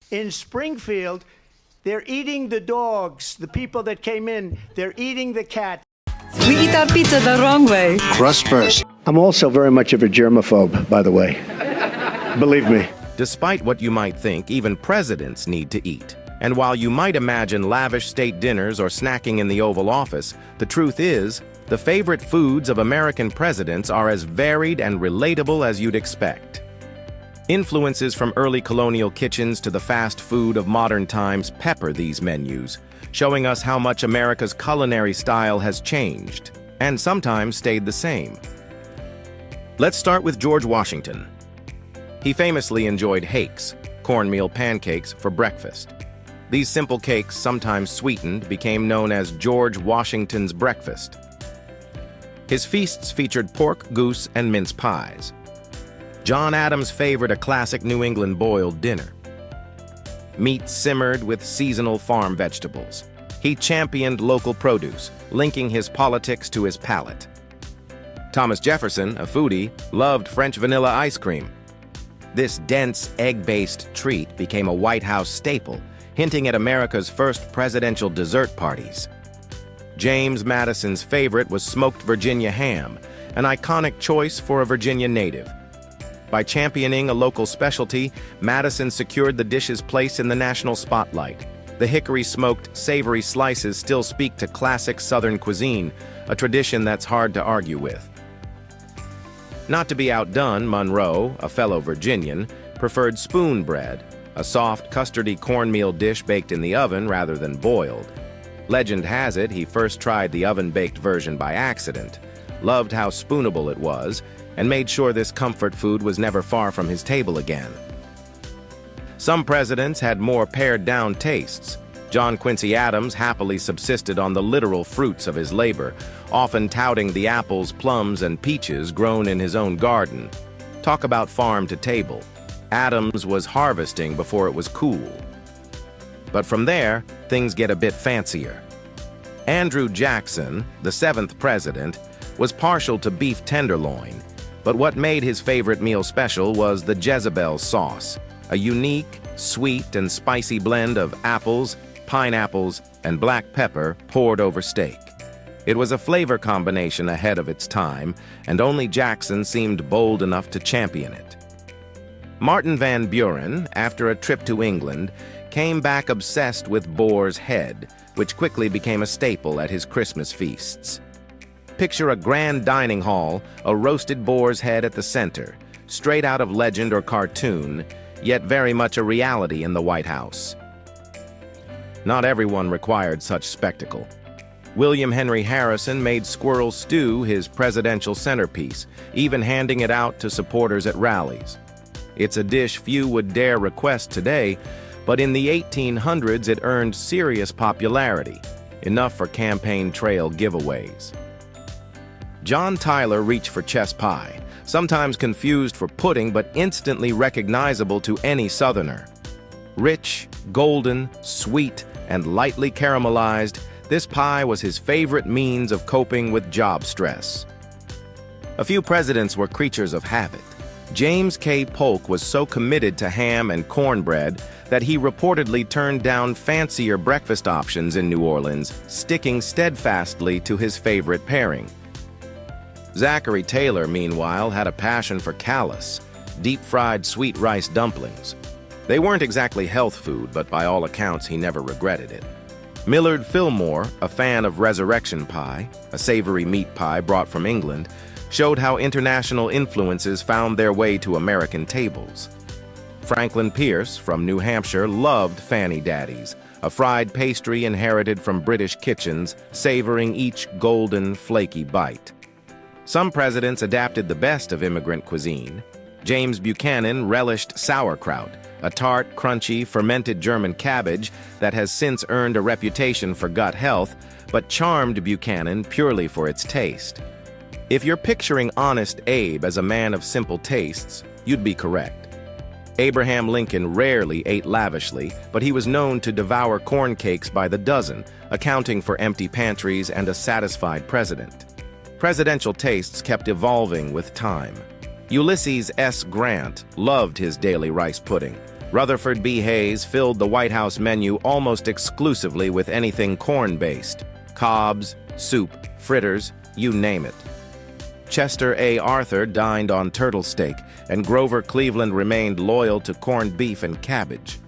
In Springfield, they're eating the dogs, the people that came in. They're eating the cat. We eat our pizza the wrong way. Crust first. I'm also very much of a germaphobe, by the way. Believe me. Despite what you might think, even presidents need to eat. And while you might imagine lavish state dinners or snacking in the Oval Office, the truth is, the favorite foods of American presidents are as varied and relatable as you'd expect. Influences from early colonial kitchens to the fast food of modern times pepper these menus, showing us how much America's culinary style has changed, and sometimes stayed the same. Let's start with George Washington. He famously enjoyed hakes, cornmeal pancakes, for breakfast. These simple cakes, sometimes sweetened, became known as George Washington's breakfast. His feasts featured pork, goose, and mince pies. John Adams favored a classic New England boiled dinner. Meat simmered with seasonal farm vegetables. He championed local produce, linking his politics to his palate. Thomas Jefferson, a foodie, loved French vanilla ice cream. This dense, egg-based treat became a White House staple, hinting at America's first presidential dessert parties. James Madison's favorite was smoked Virginia ham, an iconic choice for a Virginia native. By championing a local specialty, Madison secured the dish's place in the national spotlight. The hickory-smoked, savory slices still speak to classic Southern cuisine, a tradition that's hard to argue with. Not to be outdone, Monroe, a fellow Virginian, preferred spoon bread, a soft, custardy cornmeal dish baked in the oven rather than boiled. Legend has it he first tried the oven-baked version by accident, loved how spoonable it was, and made sure this comfort food was never far from his table again. Some presidents had more pared-down tastes. John Quincy Adams happily subsisted on the literal fruits of his labor, often touting the apples, plums, and peaches grown in his own garden. Talk about farm to table. Adams was harvesting before it was cool. But from there, things get a bit fancier. Andrew Jackson, the 7th president, was partial to beef tenderloin, but what made his favorite meal special was the Jezebel sauce, a unique, sweet, and spicy blend of apples, pineapples, and black pepper poured over steak. It was a flavor combination ahead of its time, and only Jackson seemed bold enough to champion it. Martin Van Buren, after a trip to England, came back obsessed with boar's head, which quickly became a staple at his Christmas feasts. Picture a grand dining hall, a roasted boar's head at the center, straight out of legend or cartoon, yet very much a reality in the White House. Not everyone required such spectacle. William Henry Harrison made squirrel stew his presidential centerpiece, even handing it out to supporters at rallies. It's a dish few would dare request today, but in the 1800s it earned serious popularity, enough for campaign trail giveaways. John Tyler reached for chess pie, sometimes confused for pudding but instantly recognizable to any Southerner. Rich, golden, sweet, and lightly caramelized, this pie was his favorite means of coping with job stress. A few presidents were creatures of habit. James K. Polk was so committed to ham and cornbread that he reportedly turned down fancier breakfast options in New Orleans, sticking steadfastly to his favorite pairing. Zachary Taylor, meanwhile, had a passion for callus, deep-fried sweet rice dumplings. They weren't exactly health food, but by all accounts, he never regretted it. Millard Fillmore, a fan of resurrection pie, a savory meat pie brought from England, showed how international influences found their way to American tables. Franklin Pierce, from New Hampshire, loved Fanny Daddies, a fried pastry inherited from British kitchens, savoring each golden, flaky bite. Some presidents adapted the best of immigrant cuisine. James Buchanan relished sauerkraut, a tart, crunchy, fermented German cabbage that has since earned a reputation for gut health, but charmed Buchanan purely for its taste. If you're picturing Honest Abe as a man of simple tastes, you'd be correct. Abraham Lincoln rarely ate lavishly, but he was known to devour corn cakes by the dozen, accounting for empty pantries and a satisfied president. Presidential tastes kept evolving with time. Ulysses S. Grant loved his daily rice pudding, Rutherford B. Hayes filled the White House menu almost exclusively with anything corn-based. Cobs, soup, fritters, you name it. Chester A. Arthur dined on turtle steak, and Grover Cleveland remained loyal to corned beef and cabbage.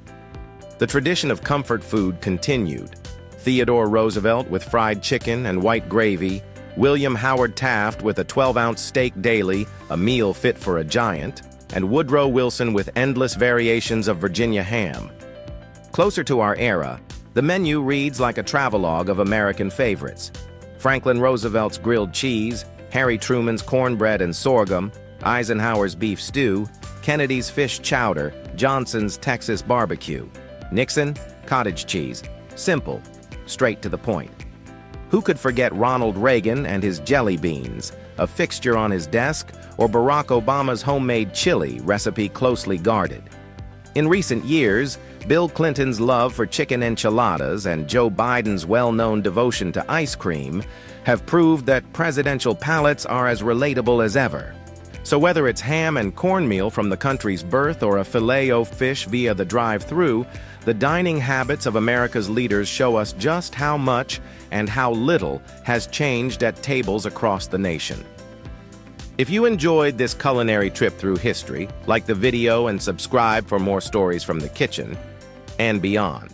The tradition of comfort food continued. Theodore Roosevelt with fried chicken and white gravy, William Howard Taft with a 12-ounce steak daily, a meal fit for a giant, and Woodrow Wilson with endless variations of Virginia ham. Closer to our era, the menu reads like a travelogue of American favorites. Franklin Roosevelt's grilled cheese, Harry Truman's cornbread and sorghum, Eisenhower's beef stew, Kennedy's fish chowder, Johnson's Texas barbecue. Nixon, cottage cheese. Simple, straight to the point. Who could forget Ronald Reagan and his jelly beans, a fixture on his desk, or Barack Obama's homemade chili, recipe closely guarded? In recent years, Bill Clinton's love for chicken enchiladas and Joe Biden's well-known devotion to ice cream have proved that presidential palates are as relatable as ever. So whether it's ham and cornmeal from the country's birth or a filet-o-fish via the drive-thru, the dining habits of America's leaders show us just how much and how little has changed at tables across the nation. If you enjoyed this culinary trip through history, like the video and subscribe for more stories from the kitchen and beyond.